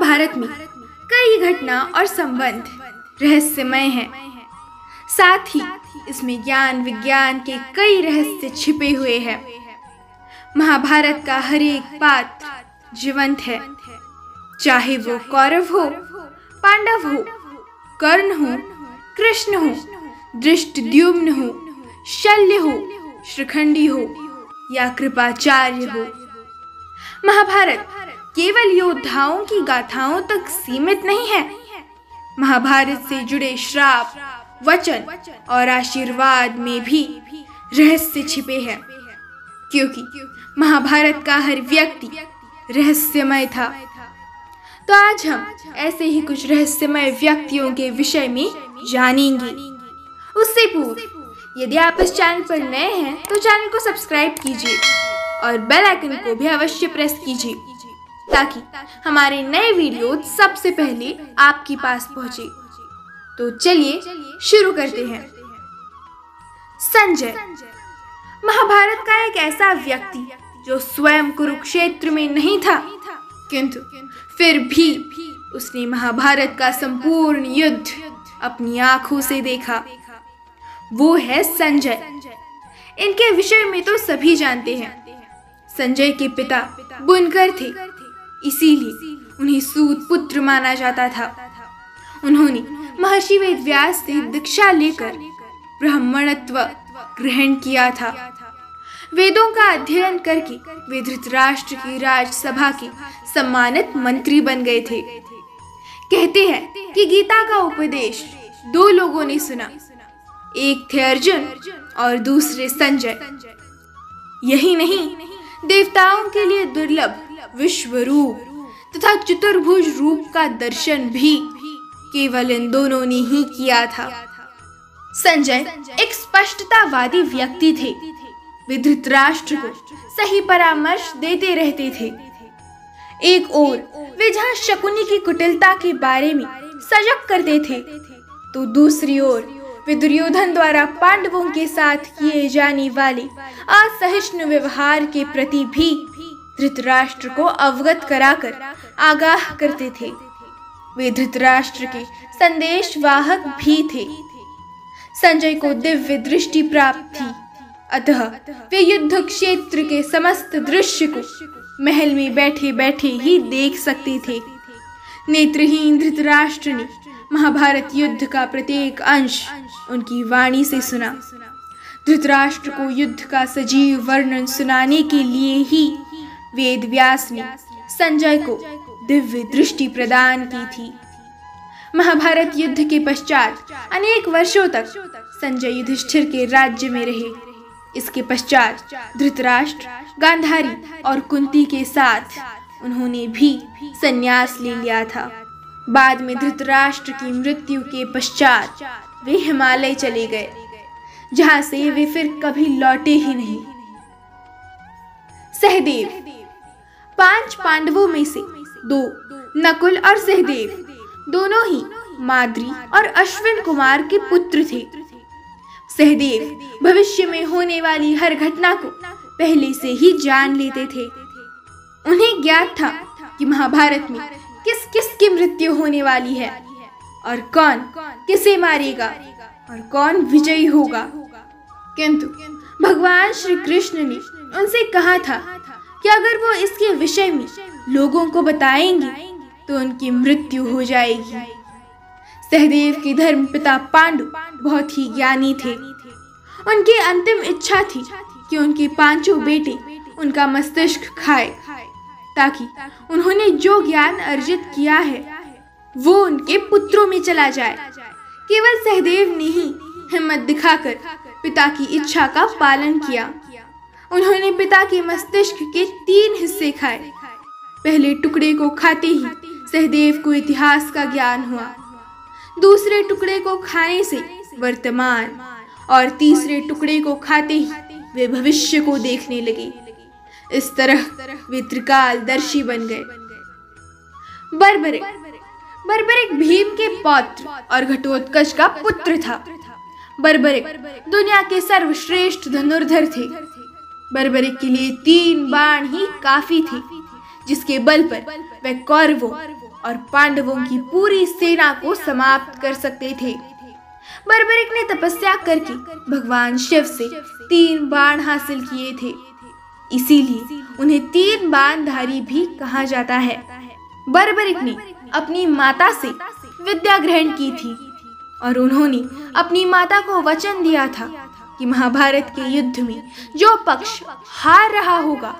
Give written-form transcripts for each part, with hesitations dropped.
महाभारत में कई घटना और संबंध रहस्यमय हैं। साथ ही इसमें ज्ञान विज्ञान के कई रहस्य छिपे हुए हैं। महाभारत का हर एक पात्र जीवंत है, चाहे वो कौरव हो, पांडव हो, कर्ण हो, कृष्ण हो, धृष्टद्युम्न हो, शल्य हो, शिखंडी हो या कृपाचार्य हो। महाभारत केवल योद्धाओं की गाथाओं तक सीमित नहीं है। महाभारत से जुड़े श्राप, वचन और आशीर्वाद में भी रहस्य छिपे हैं, क्योंकि महाभारत का हर व्यक्ति रहस्यमय था। तो आज हम ऐसे ही कुछ रहस्यमय व्यक्तियों के विषय में जानेंगे। उससे पूर्व यदि आप इस चैनल पर नए हैं तो चैनल को सब्सक्राइब कीजिए और बेल आइकन को भी अवश्य प्रेस कीजिए, ताकि हमारे नए वीडियो सबसे पहले आपके पास पहुंचे। तो चलिए शुरू करते हैं। संजय महाभारत का एक ऐसा व्यक्ति जो स्वयं कुरुक्षेत्र में नहीं था, किंतु फिर भी उसने महाभारत का संपूर्ण युद्ध अपनी आंखों से देखा। वो है संजय। इनके विषय में तो सभी जानते हैं। संजय के पिता बुनकर थे, इसीलिए उन्हें सूत पुत्र माना जाता था। उन्होंने महर्षि वेदव्यास से दीक्षा लेकर ब्राह्मणत्व ग्रहण किया था। वेदों का अध्ययन करके वे धृतराष्ट्र की राजसभा के सम्मानित मंत्री बन गए थे। कहते हैं कि गीता का उपदेश दो लोगों ने सुना, एक थे अर्जुन और दूसरे संजय। यही नहीं, देवताओं के लिए दुर्लभ विश्व रूप तथा चतुर्भुज रूप का दर्शन भी केवल इन दोनों ने ही किया था। संजय एक स्पष्टतावादी व्यक्ति थे। वे धृतराष्ट्र को सही परामर्श देते रहते थे। एक ओर वे जहाँ शकुनी की कुटिलता के बारे में सजग करते थे, तो दूसरी ओर वे दुर्योधन द्वारा पांडवों के साथ किए जाने वाले असहिष्णु व्यवहार के प्रति भी धृतराष्ट्र को अवगत कराकर आगाह करते थे। वे धृतराष्ट्र के संदेशवाहक भी थे। संजय को दिव्य दृष्टि प्राप्त थी, अतः वे युद्ध क्षेत्र के समस्त दृश्य को महल में बैठे बैठे ही देख सकते थे। नेत्रहीन धृतराष्ट्र ने महाभारत युद्ध का प्रत्येक अंश उनकी वाणी से सुना। धृतराष्ट्र को युद्ध का सजीव वर्णन सुनाने के लिए ही वेदव्यास ने संजय को दिव्य दृष्टि प्रदान की थी। महाभारत युद्ध के पश्चात अनेक वर्षों तक संजय युधिष्ठिर के राज्य में रहे। इसके पश्चात धृतराष्ट्र, गांधारी और कुंती के साथ उन्होंने भी संन्यास ले लिया था। बाद में धृतराष्ट्र की मृत्यु के पश्चात वे हिमालय चले गए, जहां से वे फिर कभी लौटे ही नहीं। सहदेव 5 पांडवों में से 2 नकुल और सहदेव दोनों ही माद्री और अश्विन कुमार के पुत्र थे। सहदेव भविष्य में होने वाली हर घटना को पहले से ही जान लेते थे। उन्हें ज्ञात था कि महाभारत में किस किस की मृत्यु होने वाली है और कौन किसे मारेगा और कौन विजयी होगा। किंतु भगवान श्री कृष्ण ने उनसे कहा था कि अगर वो इसके विषय में लोगों को बताएंगे तो उनकी मृत्यु हो जाएगी। सहदेव के धर्म पिता पांडु बहुत ही ज्ञानी थे। उनकी अंतिम इच्छा थी कि उनके 5 बेटे उनका मस्तिष्क खाए, ताकि उन्होंने जो ज्ञान अर्जित किया है वो उनके पुत्रों में चला जाए। केवल सहदेव ने ही हिम्मत दिखाकर पिता की इच्छा का पालन किया। उन्होंने पिता के मस्तिष्क के 3 हिस्से खाए। पहले टुकड़े को खाते ही सहदेव को इतिहास का ज्ञान हुआ, दूसरे टुकड़े को खाने से वर्तमान और तीसरे टुकड़े को खाते ही वे भविष्य को देखने लगे। इस तरह वे त्रिकालदर्शी बन गए। बर्बरिक भीम के पौत्र और घटोत्कच का पुत्र था। बर्बरिक दुनिया के सर्वश्रेष्ठ धनुर्धर थे। बर्बरिक के लिए 3 बाण ही काफी थे, जिसके बल पर वह कौरवों और पांडवों की पूरी सेना को समाप्त कर सकते थे। बर्बरिक ने तपस्या करके भगवान शिव से 3 बाण हासिल किए थे, इसीलिए उन्हें 3 बाणधारी भी कहा जाता है। बर्बरिक ने अपनी माता से विद्या ग्रहण की थी और उन्होंने अपनी माता को वचन दिया था कि महाभारत के युद्ध में जो पक्ष हार रहा होगा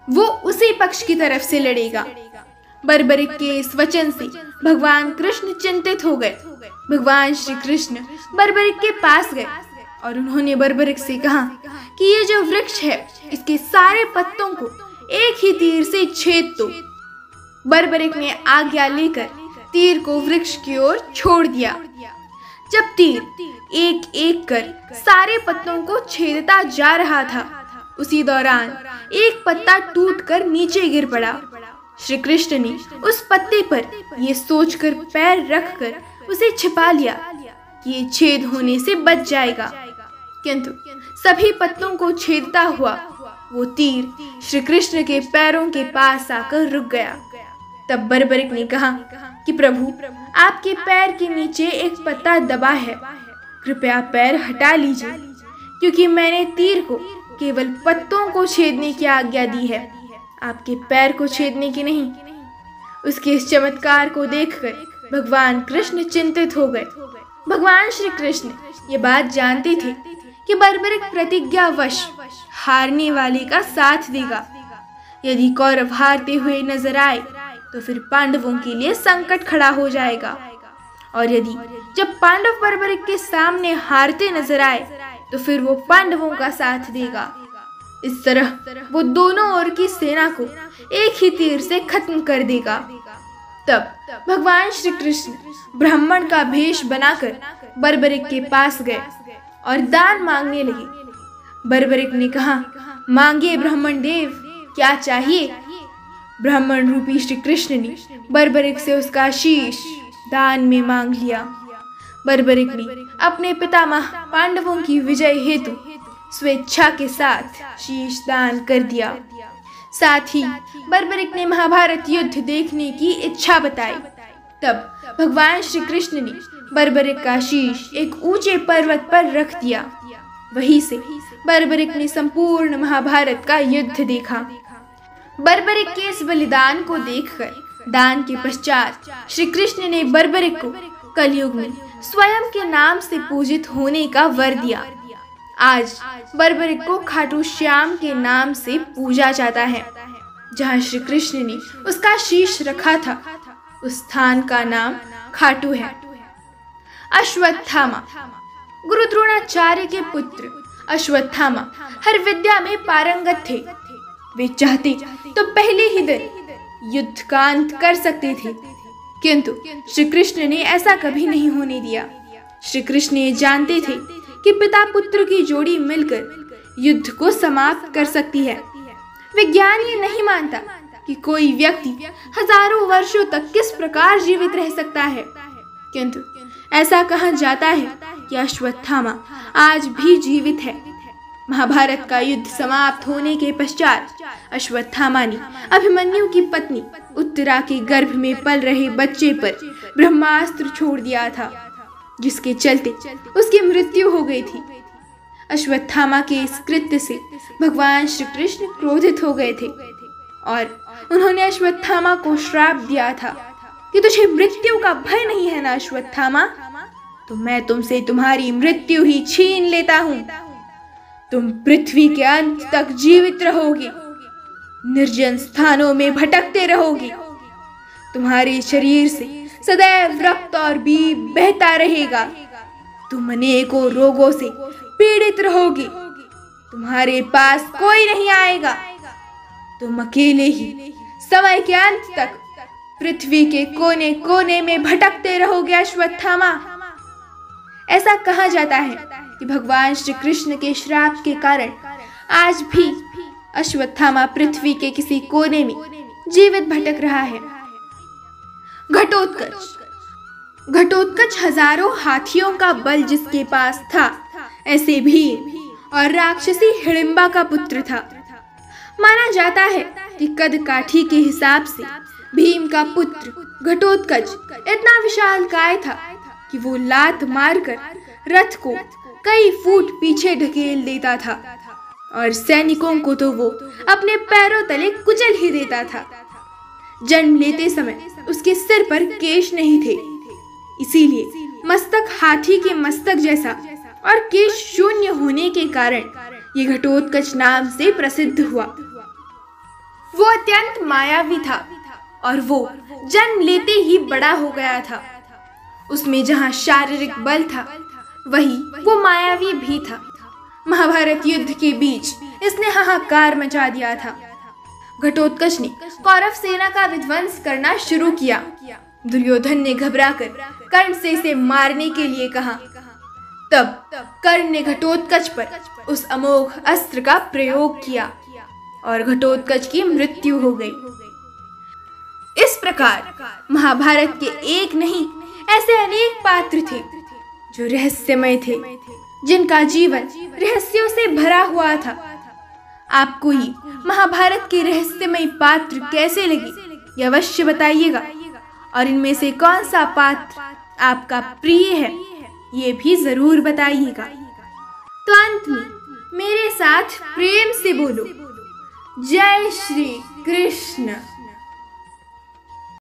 वो उसी पक्ष की तरफ से लड़ेगा। बर्बरिक के इस वचन से भगवान कृष्ण चिंतित हो गए। भगवान श्री कृष्ण बर्बरिक के पास गए और उन्होंने बर्बरिक से कहा कि ये जो वृक्ष है इसके सारे पत्तों को एक ही तीर से छेद दो। बर्बरिक ने आज्ञा लेकर तीर को वृक्ष की ओर छोड़ दिया। जब तीर एक एक कर सारे पत्तों को छेदता जा रहा था, उसी दौरान एक पत्ता टूटकर नीचे गिर पड़ा। श्री कृष्ण ने उस पत्ते पर ये सोचकर पैर रखकर उसे छिपा लिया कि ये छेद होने से बच जाएगा, किंतु सभी पत्तों को छेदता हुआ वो तीर श्री कृष्ण के पैरों के पास आकर रुक गया। तब बर्बरिक ने कहा कि प्रभु, आपके पैर के नीचे एक पत्ता दबा है, कृपया पैर हटा लीजिए, क्योंकि मैंने तीर को केवल पत्तों को छेदने की आज्ञा दी है, आपके पैर को छेदने की नहीं। उसके इस चमत्कार को देखकर भगवान कृष्ण चिंतित हो गए। भगवान श्री कृष्ण ये बात जानते थे कि बर्बरिक प्रतिज्ञावश हारने वाले का साथ देगा। यदि कौरव हारते हुए नजर आए तो फिर पांडवों के लिए संकट खड़ा हो जाएगा, और यदि जब पांडव बर्बरिक के सामने हारते नजर आए तो फिर वो पांडवों का साथ देगा। इस तरह वो दोनों ओर की सेना को एक ही तीर से खत्म कर देगा। तब भगवान श्री कृष्ण ब्राह्मण का भेष बनाकर बर्बरिक के पास गए और दान मांगने लगे। बर्बरिक ने कहा, मांगे ब्राह्मण देव, क्या चाहिए? ब्राह्मण रूपी श्री कृष्ण ने बर्बरिक से उसका शीश दान में मांग लिया। बर्बरिक ने अपने पितामह पांडवों की विजय हेतु स्वेच्छा के साथ शीश दान कर दिया। साथ ही बर्बरिक ने महाभारत युद्ध देखने की इच्छा बताई। तब भगवान श्री कृष्ण ने बर्बरिक का शीश एक ऊंचे पर्वत पर रख दिया। वहीं से बर्बरिक ने संपूर्ण महाभारत का युद्ध देखा। बर्बरिक के इस बलिदान को देखकर दान के पश्चात श्री कृष्ण ने बर्बरिक को कलयुग में स्वयं के नाम से पूजित होने का वर दिया। आज बर्बरिक को खाटू श्याम के नाम से पूजा जाता है। जहाँ श्री कृष्ण ने उसका शीश रखा था उस स्थान का नाम खाटू है। अश्वत्थामा। गुरु द्रोणाचार्य के पुत्र अश्वत्थामा हर विद्या में पारंगत थे। वे चाहते तो पहले ही दिन युद्ध का अंत कर सकते थे, किंतु श्री कृष्ण ने ऐसा कभी नहीं होने दिया। श्री कृष्ण ये जानते थे कि पिता पुत्र की जोड़ी मिलकर युद्ध को समाप्त कर सकती है। विज्ञान ये नहीं मानता कि कोई व्यक्ति हजारों वर्षों तक किस प्रकार जीवित रह सकता है, किंतु ऐसा कहा जाता है कि अश्वत्थामा आज भी जीवित है। महाभारत का युद्ध समाप्त होने के पश्चात अश्वत्थामा ने अभिमन्यु की पत्नी उत्तरा के गर्भ में पल रहे बच्चे पर ब्रह्मास्त्र छोड़ दिया था, जिसके चलते उसकी मृत्यु हो गई थी। अश्वत्थामा के इस कृत्य से भगवान श्री कृष्ण क्रोधित हो गए थे और उन्होंने अश्वत्थामा को श्राप दिया था कि तुझे मृत्यु का भय नहीं है ना अश्वत्थामा, तो मैं तुमसे तुम्हारी मृत्यु ही छीन लेता हूँ। तुम पृथ्वी के अंत तक जीवित रहोगे, निर्जन स्थानों में भटकते रहोगे। तुम्हारे शरीर से सदैव रक्त और बीज बहता रहेगा। तुम अनेकों रोगों से पीड़ित रहोगे। तुम्हारे पास कोई नहीं आएगा। तुम अकेले ही समय के अंत तक पृथ्वी के कोने कोने में भटकते रहोगे अश्वत्थामा। ऐसा कहा जाता है कि भगवान श्री कृष्ण के श्राप के कारण आज भी अश्वत्थामा पृथ्वी के किसी कोने में जीवित भटक रहा है। घटोत्कच। घटोत्कच हजारों हाथियों का बल जिसके पास था, ऐसे भीम और राक्षसी हिडिंबा का पुत्र था। माना जाता है कि कद काठी के हिसाब से भीम का पुत्र घटोत्कच इतना विशालकाय था कि वो लात मारकर रथ को कई फुट पीछे ढकेल देता था और सैनिकों को तो वो अपने पैरों तले कुचल ही देता था। जन्म लेते समय उसके सिर पर केश नहीं थे, इसीलिए मस्तक हाथी के मस्तक जैसा और केश शून्य होने के कारण ये घटोत्कच नाम से प्रसिद्ध हुआ। वो अत्यंत मायावी था और वो जन्म लेते ही बड़ा हो गया था। उसमें जहाँ शारीरिक बल था वही वो मायावी भी था। महाभारत युद्ध के बीच इसने हाहाकार मचा दिया था। घटोत्कच ने कौरव सेना का विध्वंस करना शुरू किया। दुर्योधन ने घबराकर कर्ण से इसे मारने के लिए कहा। तब कर्ण ने घटोत्कच पर उस अमोघ अस्त्र का प्रयोग किया और घटोत्कच की मृत्यु हो गई। इस प्रकार महाभारत के एक नहीं ऐसे अनेक पात्र थे जो रहस्यमय थे, जिनका जीवन रहस्यों से भरा हुआ था। आपको ही महाभारत के रहस्यमय पात्र कैसे लगे ये अवश्य बताइएगा, और इनमें से कौन सा पात्र आपका प्रिय है ये भी जरूर बताइएगा। तो अंत में मेरे साथ प्रेम से बोलो, जय श्री कृष्ण।